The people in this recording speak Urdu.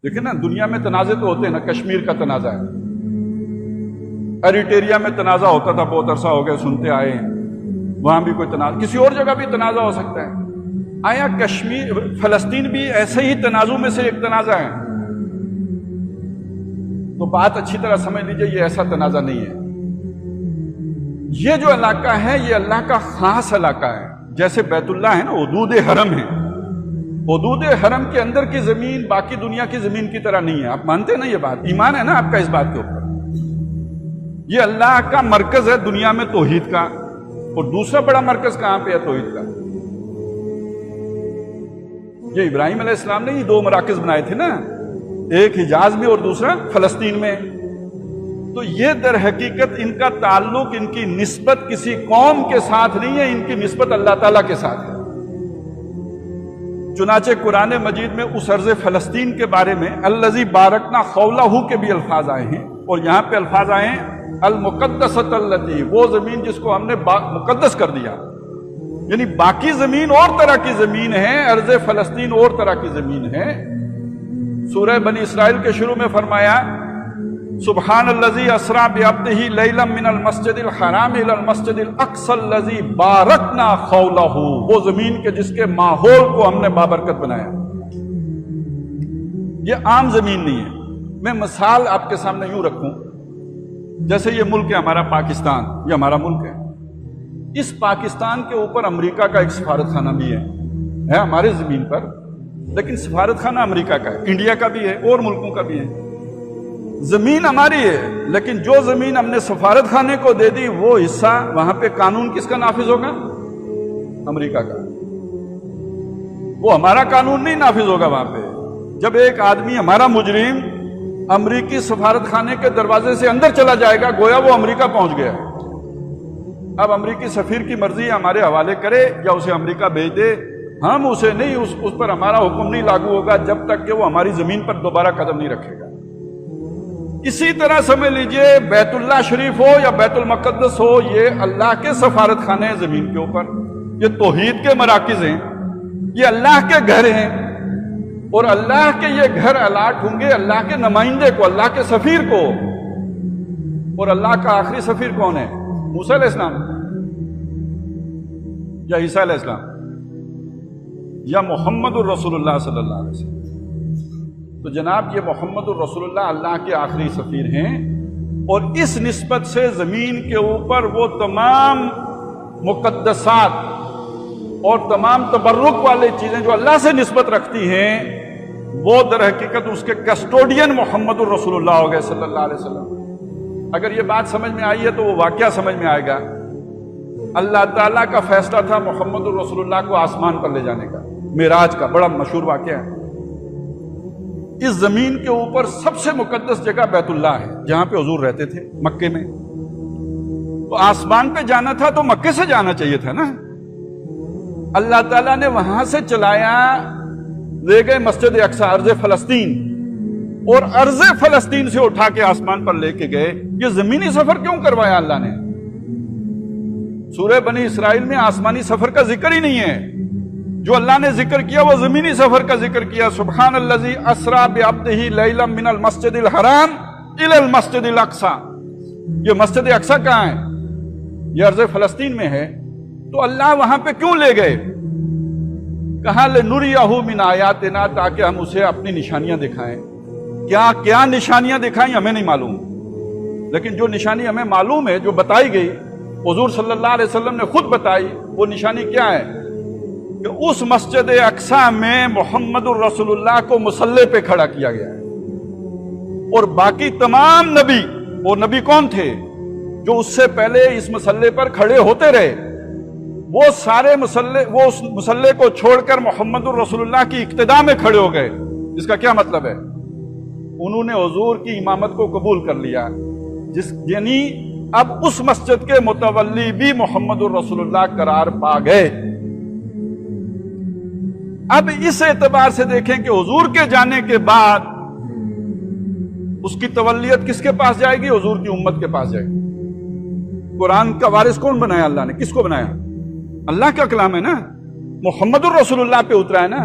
دیکھیں نا دنیا میں تنازع تو ہوتے ہیں نا، کشمیر کا تنازع ہے، ایریٹریا میں تنازع ہوتا تھا، بہت عرصہ ہو گیا سنتے آئے ہیں، وہاں بھی کوئی تنازع، کسی اور جگہ بھی تنازع ہو سکتا ہے۔ آیا کشمیر فلسطین بھی ایسے ہی تنازع میں سے ایک تنازع ہے؟ تو بات اچھی طرح سمجھ لیجئے، یہ ایسا تنازع نہیں ہے۔ یہ جو علاقہ ہے یہ اللہ کا خاص علاقہ ہے، جیسے بیت اللہ ہے نا، حدود حرم ہے، حدود حرم کے اندر کی زمین باقی دنیا کی زمین کی طرح نہیں ہے۔ آپ مانتے ہیں نا یہ بات؟ ایمان ہے نا آپ کا اس بات کے اوپر؟ یہ اللہ کا مرکز ہے دنیا میں توحید کا، اور دوسرا بڑا مرکز کہاں پہ ہے توحید کا؟ یہ ابراہیم علیہ السلام نے یہ دو مراکز بنائے تھے نا، ایک حجاز میں اور دوسرا فلسطین میں۔ تو یہ در حقیقت ان کا تعلق، ان کی نسبت کسی قوم کے ساتھ نہیں ہے، ان کی نسبت اللہ تعالیٰ کے ساتھ ہے۔ چنانچہ قرآن مجید میں اس ارض فلسطین کے بارے میں الذی بارکنا حولہ کے بھی الفاظ آئے ہیں، اور یہاں پہ الفاظ آئے ہیں المقدسۃ التی، وہ زمین جس کو ہم نے مقدس کر دیا، یعنی باقی زمین اور طرح کی زمین ہے، ارض فلسطین اور طرح کی زمین ہے۔ سورہ بنی اسرائیل کے شروع میں فرمایا سبحان الذی اسریٰ بعبدہ لیلا من المسجد الحرام الی المسجد الاقصی الذی بارکنا حولہ، وہ زمین کے جس کے ماحول کو ہم نے بابرکت بنایا۔ یہ عام زمین نہیں ہے۔ میں مثال آپ کے سامنے یوں رکھوں، جیسے یہ ملک ہے ہمارا پاکستان، یہ ہمارا ملک ہے، اس پاکستان کے اوپر امریکہ کا ایک سفارت خانہ بھی ہے ہمارے زمین پر، لیکن سفارت خانہ امریکہ کا ہے، انڈیا کا بھی ہے اور ملکوں کا بھی ہے۔ زمین ہماری ہے، لیکن جو زمین ہم نے سفارت خانے کو دے دی وہ حصہ وہاں پہ قانون کس کا نافذ ہوگا؟ امریکہ کا۔ وہ ہمارا قانون نہیں نافذ ہوگا وہاں پہ۔ جب ایک آدمی ہمارا مجرم امریکی سفارت خانے کے دروازے سے اندر چلا جائے گا، گویا وہ امریکہ پہنچ گیا ہے۔ اب امریکی سفیر کی مرضی ہمارے حوالے کرے یا اسے امریکہ بھیج دے، ہم اسے نہیں، اس پر ہمارا حکم نہیں لاگو ہوگا جب تک کہ وہ ہماری زمین پر دوبارہ قدم نہیں رکھے گا۔ اسی طرح سمجھ لیجئے بیت اللہ شریف ہو یا بیت المقدس ہو، یہ اللہ کے سفارت خانے ہیں زمین کے اوپر، یہ توحید کے مراکز ہیں، یہ اللہ کے گھر ہیں، اور اللہ کے یہ گھر الاٹ ہوں گے اللہ کے نمائندے کو، اللہ کے سفیر کو۔ اور اللہ کا آخری سفیر کون ہے؟ موسیٰ علیہ السلام یا عیسیٰ علیہ السلام یا محمد الرسول اللہ صلی اللہ علیہ وسلم؟ تو جناب یہ محمد الرسول اللہ اللہ کے آخری سفیر ہیں، اور اس نسبت سے زمین کے اوپر وہ تمام مقدسات اور تمام تبرک والی چیزیں جو اللہ سے نسبت رکھتی ہیں، وہ در حقیقت اس کے کسٹوڈین محمد الرسول اللہ ہو گئے صلی اللہ علیہ وسلم۔ اگر یہ بات سمجھ میں آئی ہے تو وہ واقعہ سمجھ میں آئے گا۔ اللہ تعالیٰ کا فیصلہ تھا محمد الرسول اللہ کو آسمان پر لے جانے کا، معراج کا بڑا مشہور واقعہ ہے۔ اس زمین کے اوپر سب سے مقدس جگہ بیت اللہ ہے، جہاں پہ حضور رہتے تھے مکے میں۔ تو آسمان پہ جانا تھا تو مکے سے جانا چاہیے تھا نا۔ اللہ تعالیٰ نے وہاں سے چلایا، لے گئے مسجد اقصی ارض فلسطین، اور ارض فلسطین سے اٹھا کے آسمان پر لے کے گئے۔ یہ زمینی سفر کیوں کروایا اللہ نے؟ سورہ بنی اسرائیل میں آسمانی سفر کا ذکر ہی نہیں ہے، جو اللہ نے ذکر کیا وہ زمینی سفر کا ذکر کیا۔ سبحان الذی اسریٰ بعبدہ لیلا من المسجد الحرام الی المسجد الاقصی۔ یہ مسجد اقصی کہاں ہے؟ یہ ارض فلسطین میں ہے۔ تو اللہ وہاں پہ کیوں لے گئے؟ کہا لنریہ من آیاتنا، تاکہ ہم اسے اپنی نشانیاں دکھائیں۔ کیا نشانیاں دکھائیں ہمیں نہیں معلوم، لیکن جو نشانی ہمیں معلوم ہے، جو بتائی گئی، حضور صلی اللہ علیہ وسلم نے خود بتائی، وہ نشانی کیا ہے؟ کہ اس مسجد اقصی میں محمد الرسول اللہ کو مصلی پہ کھڑا کیا گیا ہے، اور باقی تمام نبی، اور نبی کون تھے جو اس سے پہلے اس مصلی پر کھڑے ہوتے رہے، وہ سارے وہ اس مصلی کو چھوڑ کر محمد الرسول اللہ کی اقتداء میں کھڑے ہو گئے۔ اس کا کیا مطلب ہے؟ انہوں نے حضور کی امامت کو قبول کر لیا، یعنی اب اس مسجد کے متولی بھی محمد الرسول اللہ قرار پا گئے۔ اب اس اعتبار سے دیکھیں کہ حضور کے جانے کے بعد اس کی تولیت کس کے پاس جائے گی؟ حضور کی امت کے پاس جائے گی۔ قرآن کا وارث کون بنایا اللہ نے؟ کس کو بنایا؟ اللہ کا کلام ہے نا، محمد الرسول اللہ پہ اترا ہے نا۔